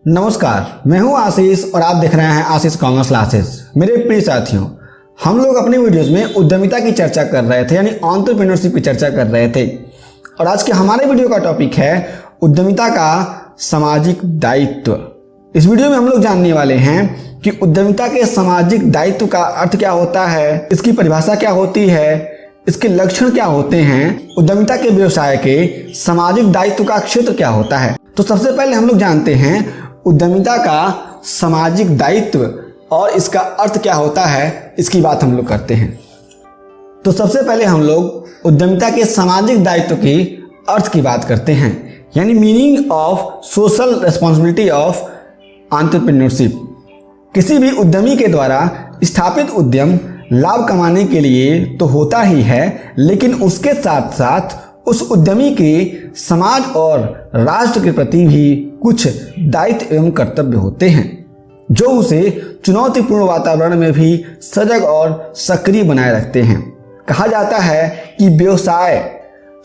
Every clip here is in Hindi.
नमस्कार, मैं हूं आशीष और आप देख रहे हैं आशीष कॉमर्स क्लासेस। मेरे प्रिय साथियों, हम लोग अपने वीडियोस में उद्यमिता की चर्चा कर रहे थे, यानी एंटरप्रेन्योरशिप की चर्चा कर रहे थे। और आज के हमारे वीडियो का टॉपिक है उद्यमिता का सामाजिक दायित्व। इस वीडियो में हम लोग जानने वाले हैं कि उद्यमिता के सामाजिक दायित्व का अर्थ क्या होता है, इसकी परिभाषा क्या होती है, इसके लक्षण क्या होते हैं, उद्यमिता के व्यवसाय के सामाजिक दायित्व का क्षेत्र क्या होता है। तो सबसे पहले हम लोग जानते हैं उद्यमिता का सामाजिक दायित्व और इसका अर्थ क्या होता है, इसकी बात हम लोग करते हैं। तो सबसे पहले हम लोग उद्यमिता के सामाजिक दायित्व की अर्थ की बात करते हैं, यानी meaning of social responsibility of entrepreneurship. किसी भी उद्यमी के द्वारा स्थापित उद्यम लाभ कमाने के लिए तो होता ही है, लेकिन उसके साथ साथ उस उद्यमी के समाज और राष्ट्र के प्रति भी कुछ दायित्व एवं कर्तव्य होते हैं, जो उसे चुनौतीपूर्ण वातावरण में भी सजग और सक्रिय बनाए रखते हैं। कहा जाता है कि व्यवसाय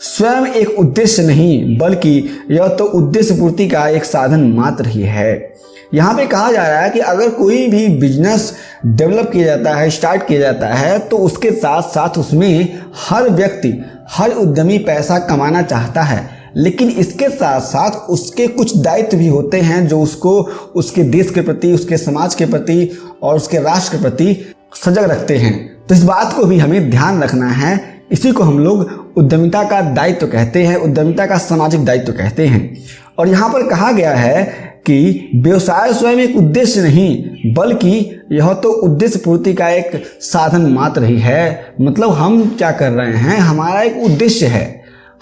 स्वयं एक उद्देश्य नहीं, बल्कि यह तो उद्देश्य पूर्ति का एक साधन मात्र ही है। यहाँ पे कहा जा रहा है कि अगर कोई भी बिजनेस डेवलप किया जाता है, स्टार्ट किया जाता है, तो उसके साथ साथ उसमें हर व्यक्ति, हर उद्यमी पैसा कमाना चाहता है, लेकिन इसके साथ साथ उसके कुछ दायित्व भी होते हैं जो उसको उसके देश के प्रति, उसके समाज के प्रति और उसके राष्ट्र के प्रति सजग रखते हैं। तो इस बात को भी हमें ध्यान रखना है। इसी को हम लोग उद्यमिता का दायित्व कहते हैं, उद्यमिता का सामाजिक दायित्व कहते हैं। और यहाँ पर कहा गया है कि व्यवसाय स्वयं एक उद्देश्य नहीं, बल्कि यह तो उद्देश्य पूर्ति का एक साधन मात्र ही है। मतलब हम क्या कर रहे हैं, हमारा एक उद्देश्य है,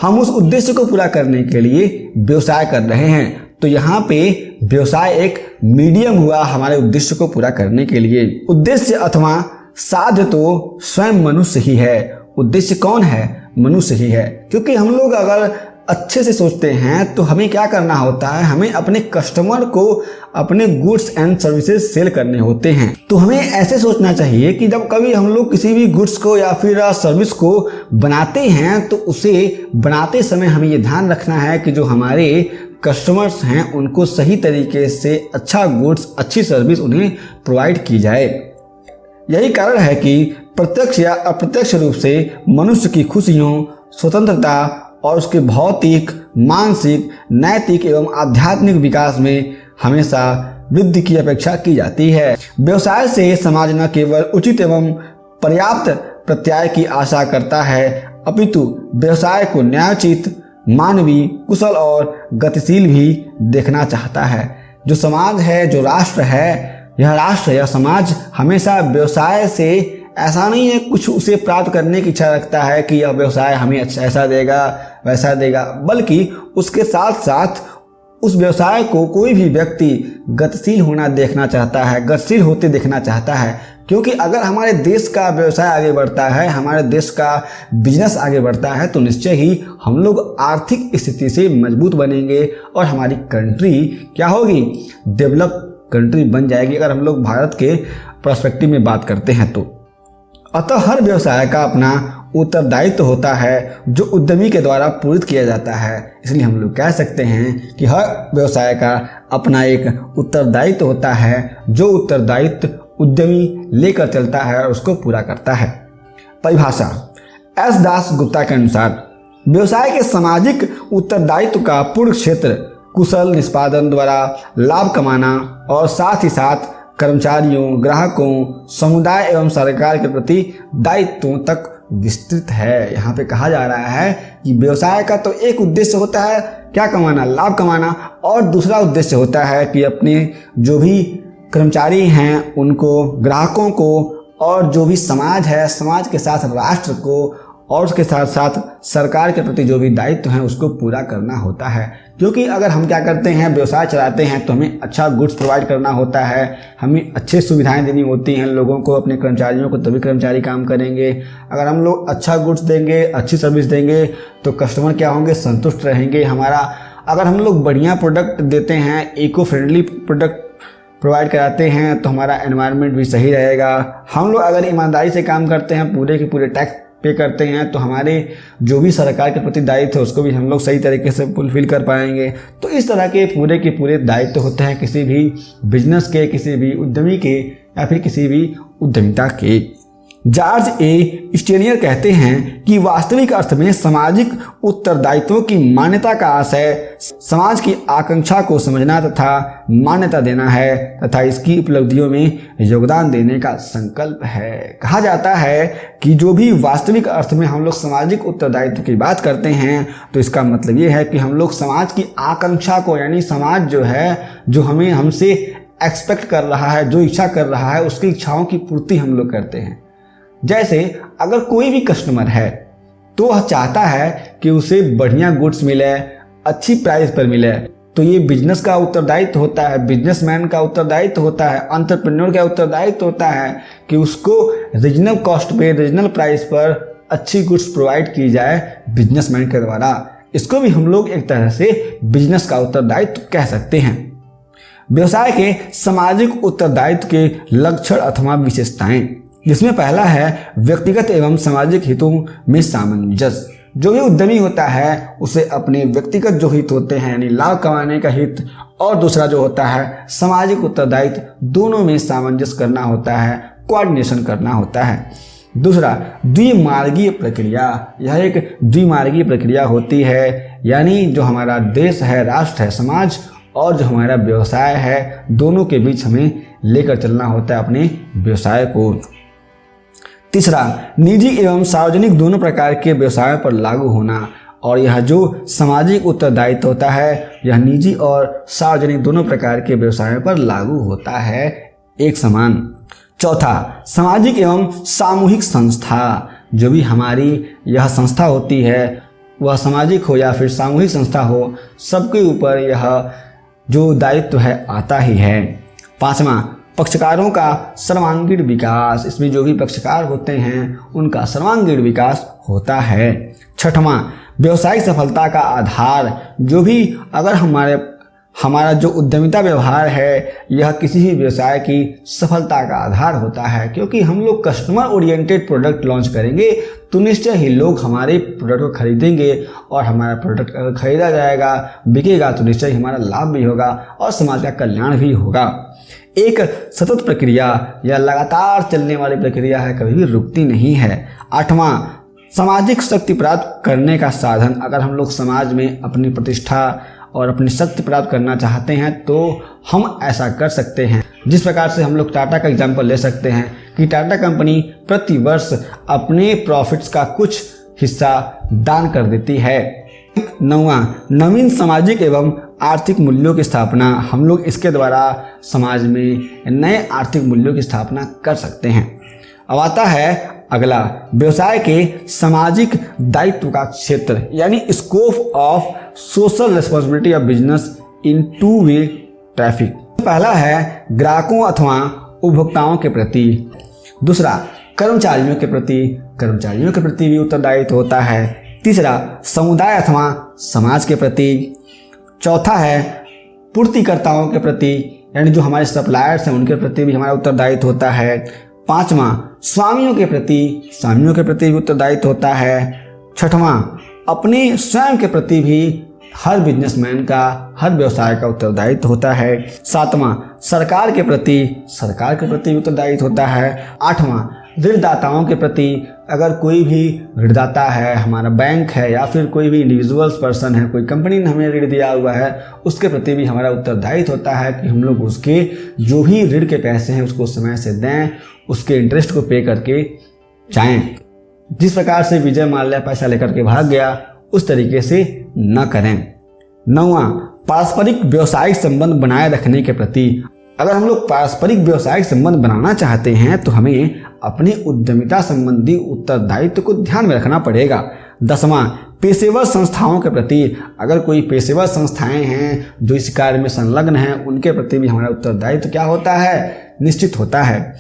हम उस उद्देश्य को पूरा करने के लिए व्यवसाय कर रहे हैं। तो यहाँ पे व्यवसाय एक मीडियम हुआ हमारे उद्देश्य को पूरा करने के लिए। उद्देश्य अथवा साध्य तो स्वयं मनुष्य ही है। उद्देश्य कौन है? मनुष्य ही है। क्योंकि हम लोग अगर अच्छे से सोचते हैं तो हमें क्या करना होता है, हमें अपने कस्टमर को अपने गुड्स एंड सर्विसेज सेल करने होते हैं। तो हमें ऐसे सोचना चाहिए कि जब कभी हम लोग किसी भी गुड्स को या फिर सर्विस को बनाते हैं, तो उसे बनाते समय हमें ये ध्यान रखना है कि जो हमारे कस्टमर्स हैं उनको सही तरीके से अच्छा गुड्स, अच्छी सर्विस उन्हें प्रोवाइड की जाए। यही कारण है कि प्रत्यक्ष या अप्रत्यक्ष रूप से मनुष्य की खुशियों, स्वतंत्रता और उसके भौतिक, मानसिक, नैतिक एवं आध्यात्मिक विकास में हमेशा वृद्धि की अपेक्षा की जाती है। व्यवसाय से समाज न केवल उचित एवं पर्याप्त प्रत्याय की आशा करता है, अपितु व्यवसाय को न्यायोचित, मानवीय, कुशल और गतिशील भी देखना चाहता है। जो समाज है, जो राष्ट्र है, यह राष्ट्र या समाज हमेशा व्यवसाय से ऐसा नहीं है कुछ उसे प्राप्त करने की इच्छा रखता है कि यह व्यवसाय हमें ऐसा देगा, वैसा देगा, बल्कि उसके साथ साथ उस व्यवसाय को कोई भी व्यक्ति गतिशील होना देखना चाहता है, गतिशील होते देखना चाहता है। क्योंकि अगर हमारे देश का व्यवसाय आगे बढ़ता है, हमारे देश का बिजनेस आगे बढ़ता है, तो निश्चय ही हम लोग आर्थिक स्थिति से मजबूत बनेंगे और हमारी कंट्री क्या होगी, डेवलप कंट्री बन जाएगी, अगर हम लोग भारत के पर्सपेक्टिव में बात करते हैं तो। अतः हर व्यवसाय का अपना उत्तरदायित्व होता है जो उद्यमी के द्वारा पूरित किया जाता है। इसलिए हम लोग कह सकते हैं कि हर व्यवसाय का अपना एक उत्तरदायित्व होता है, जो उत्तरदायित्व उद्यमी लेकर चलता है और उसको पूरा करता है। परिभाषा एस दास गुप्ता के अनुसार व्यवसाय के सामाजिक उत्तरदायित्व का पूर्ण क्षेत्र कुशल निष्पादन द्वारा लाभ कमाना और साथ ही साथ कर्मचारियों, ग्राहकों, समुदाय एवं सरकार के प्रति दायित्वों तक विस्तृत है। यहाँ पे कहा जा रहा है कि व्यवसाय का तो एक उद्देश्य होता है क्या कमाना, लाभ कमाना, और दूसरा उद्देश्य होता है कि अपने जो भी कर्मचारी हैं उनको, ग्राहकों को, और जो भी समाज है, समाज के साथ राष्ट्र को और उसके साथ साथ सरकार के प्रति जो भी दायित्व हैं उसको पूरा करना होता है। क्योंकि अगर हम क्या करते हैं, व्यवसाय चलाते हैं, तो हमें अच्छा गुड्स प्रोवाइड करना होता है, हमें अच्छी सुविधाएं देनी होती हैं लोगों को, अपने कर्मचारियों को, तभी कर्मचारी काम करेंगे। अगर हम लोग अच्छा गुड्स देंगे, अच्छी सर्विस देंगे, तो कस्टमर क्या होंगे, संतुष्ट रहेंगे हमारा। अगर हम लोग बढ़िया प्रोडक्ट देते हैं, इको फ्रेंडली प्रोडक्ट प्रोवाइड कराते हैं, तो हमारा एनवायरनमेंट भी सही रहेगा। हम लोग अगर ईमानदारी से काम करते हैं, पूरे के पूरे टैक्स पे करते हैं तो हमारे जो भी सरकार के प्रति दायित्व है उसको भी हम लोग सही तरीके से फुलफिल कर पाएंगे। तो इस तरह के पूरे दायित्व होते हैं किसी भी बिजनेस के, किसी भी उद्यमी के या फिर किसी भी उद्यमिता के। जॉर्ज ए स्टेनियर कहते हैं कि वास्तविक अर्थ में सामाजिक उत्तरदायित्वों की मान्यता का आशय समाज की आकांक्षा को समझना तथा मान्यता देना है तथा इसकी उपलब्धियों में योगदान देने का संकल्प है। कहा जाता है कि जो भी वास्तविक अर्थ में हम लोग सामाजिक उत्तरदायित्व की बात करते हैं तो इसका मतलब ये है कि हम लोग समाज की आकांक्षा को, यानी समाज जो है जो हमें हमसे एक्सपेक्ट कर रहा है, जो इच्छा कर रहा है, उसकी इच्छाओं की पूर्ति हम लोग करते हैं। जैसे अगर कोई भी कस्टमर है तो वह चाहता है कि उसे बढ़िया गुड्स मिले, अच्छी प्राइस पर मिले, तो ये बिजनेस का उत्तरदायित्व होता है, बिजनेसमैन का उत्तरदायित्व होता है, एंटरप्रेन्योर का उत्तरदायित्व होता है कि उसको रीजनल कॉस्ट पे, रीजनल प्राइस पर अच्छी गुड्स प्रोवाइड की जाए बिजनेसमैन के द्वारा। इसको भी हम लोग एक तरह से बिजनेस का उत्तरदायित्व कह सकते हैं। व्यवसाय के सामाजिक उत्तरदायित्व के लक्षण अथवा विशेषताएं, जिसमें पहला है व्यक्तिगत एवं सामाजिक हितों में सामंजस्य। जो भी उद्यमी होता है उसे अपने व्यक्तिगत जो हित होते हैं यानी लाभ कमाने का हित और दूसरा जो होता है सामाजिक उत्तरदायित्व, दोनों में सामंजस्य करना होता है, कोऑर्डिनेशन करना होता है। दूसरा द्विमार्गीय प्रक्रिया, यह एक द्विमार्गीय प्रक्रिया होती है, यानी जो हमारा देश है, राष्ट्र है, समाज और जो हमारा व्यवसाय है, दोनों के बीच हमें लेकर चलना होता है अपने व्यवसाय को। तीसरा निजी एवं सार्वजनिक दोनों प्रकार के व्यवसायों पर लागू होना, और यह जो सामाजिक उत्तरदायित्व होता है यह निजी और सार्वजनिक दोनों प्रकार के व्यवसायों पर लागू होता है एक समान। चौथा सामाजिक एवं सामूहिक संस्था, जो भी हमारी यह संस्था होती है वह सामाजिक हो या फिर सामूहिक संस्था हो, सबके ऊपर यह जो दायित्व है आता ही है। पांचवा पक्षकारों का सर्वांगीण विकास, इसमें जो भी पक्षकार होते हैं उनका सर्वांगीण विकास होता है। छठवां व्यवसायिक सफलता का आधार, जो भी अगर हमारा जो उद्यमिता व्यवहार है यह किसी भी व्यवसाय की सफलता का आधार होता है, क्योंकि हम लोग कस्टमर ओरिएंटेड प्रोडक्ट लॉन्च करेंगे तो निश्चय ही लोग हमारे प्रोडक्ट को खरीदेंगे और हमारा प्रोडक्ट अगर खरीदा जाएगा, बिकेगा तो निश्चय ही हमारा लाभ भी होगा और समाज का कल्याण भी होगा। एक सतत प्रक्रिया या लगातार चलने वाली प्रक्रिया है, कभी भी रुकती नहीं है। आठवां सामाजिक शक्ति प्राप्त करने का साधन, अगर हम लोग समाज में अपनी प्रतिष्ठा और अपनी शक्ति प्राप्त करना चाहते हैं तो हम ऐसा कर सकते हैं। जिस प्रकार से हम लोग टाटा का एग्जाम्पल ले सकते हैं कि टाटा कंपनी प्रति वर्ष अपने प्रॉफिट्स का कुछ हिस्सा दान कर देती है। नौवां नवीन सामाजिक एवं आर्थिक मूल्यों की स्थापना, हम लोग इसके द्वारा समाज में नए आर्थिक मूल्यों की स्थापना कर सकते हैं। अब आता है अगला व्यवसाय के सामाजिक दायित्व का क्षेत्र, यानी scope of social responsibility of business in two way traffic. पहला है ग्राहकों अथवा उपभोक्ताओं के प्रति, दूसरा कर्मचारियों के प्रति भी उत्तरदायित्व होता है, तीसरा समुदाय अथवा समाज के प्रति, चौथा है पूर्तिकर्ताओं के प्रति यानी जो हमारे सप्लायर्स हैं उनके प्रति भी हमारा उत्तरदायित्व होता है, पांचवा स्वामियों के प्रति भी उत्तरदायित्व होता है, छठवां अपने स्वयं के प्रति भी हर बिजनेसमैन का, हर व्यवसाय का उत्तरदायित्व होता है, सातवां सरकार के प्रति भी उत्तरदायित्व होता है, आठवां ऋणदाताओं के प्रति, अगर कोई भी ऋणदाता है, हमारा बैंक है या फिर कोई भी इंडिविजुअल्स पर्सन है, कोई कंपनी ने हमें ऋण दिया हुआ है, उसके प्रति भी हमारा उत्तरदायित्व होता है कि हम लोग उसके जो भी ऋण के पैसे हैं उसको समय से दें, उसके इंटरेस्ट को पे करके जाएं। जिस प्रकार से विजय माल्या पैसा लेकर के भाग गया उस तरीके से न करें। नौवां पारस्परिक व्यवसायिक संबंध बनाए रखने के प्रति, अगर हम लोग पारस्परिक व्यवसायिक संबंध बनाना चाहते हैं तो हमें अपनी उद्यमिता संबंधी उत्तरदायित्व को ध्यान में रखना पड़ेगा। दसवां पेशेवर संस्थाओं के प्रति, अगर कोई पेशेवर संस्थाएं हैं जो इस कार्य में संलग्न हैं उनके प्रति भी हमारा उत्तरदायित्व क्या होता है, निश्चित होता है।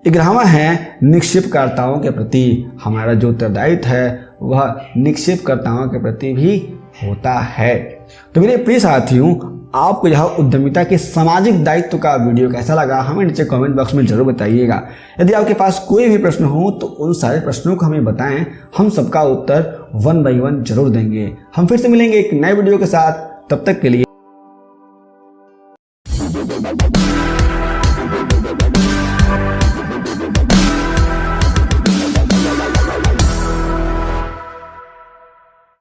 11वां है निक्षेपकर्ताओं के प्रति, हमारा जो उत्तरदायित्व है वह निक्षेपकर्ताओं के प्रति भी होता है। तो मेरे प्रिय साथियों, आपको यह उद्यमिता के सामाजिक दायित्व का वीडियो कैसा लगा हमें नीचे कमेंट बॉक्स में जरूर बताइएगा। यदि आपके पास कोई भी प्रश्न हो तो उन सारे प्रश्नों को हमें बताएं, हम सबका उत्तर 1 बाय 1 जरूर देंगे। हम फिर से मिलेंगे एक नए वीडियो के साथ, तब तक के लिए।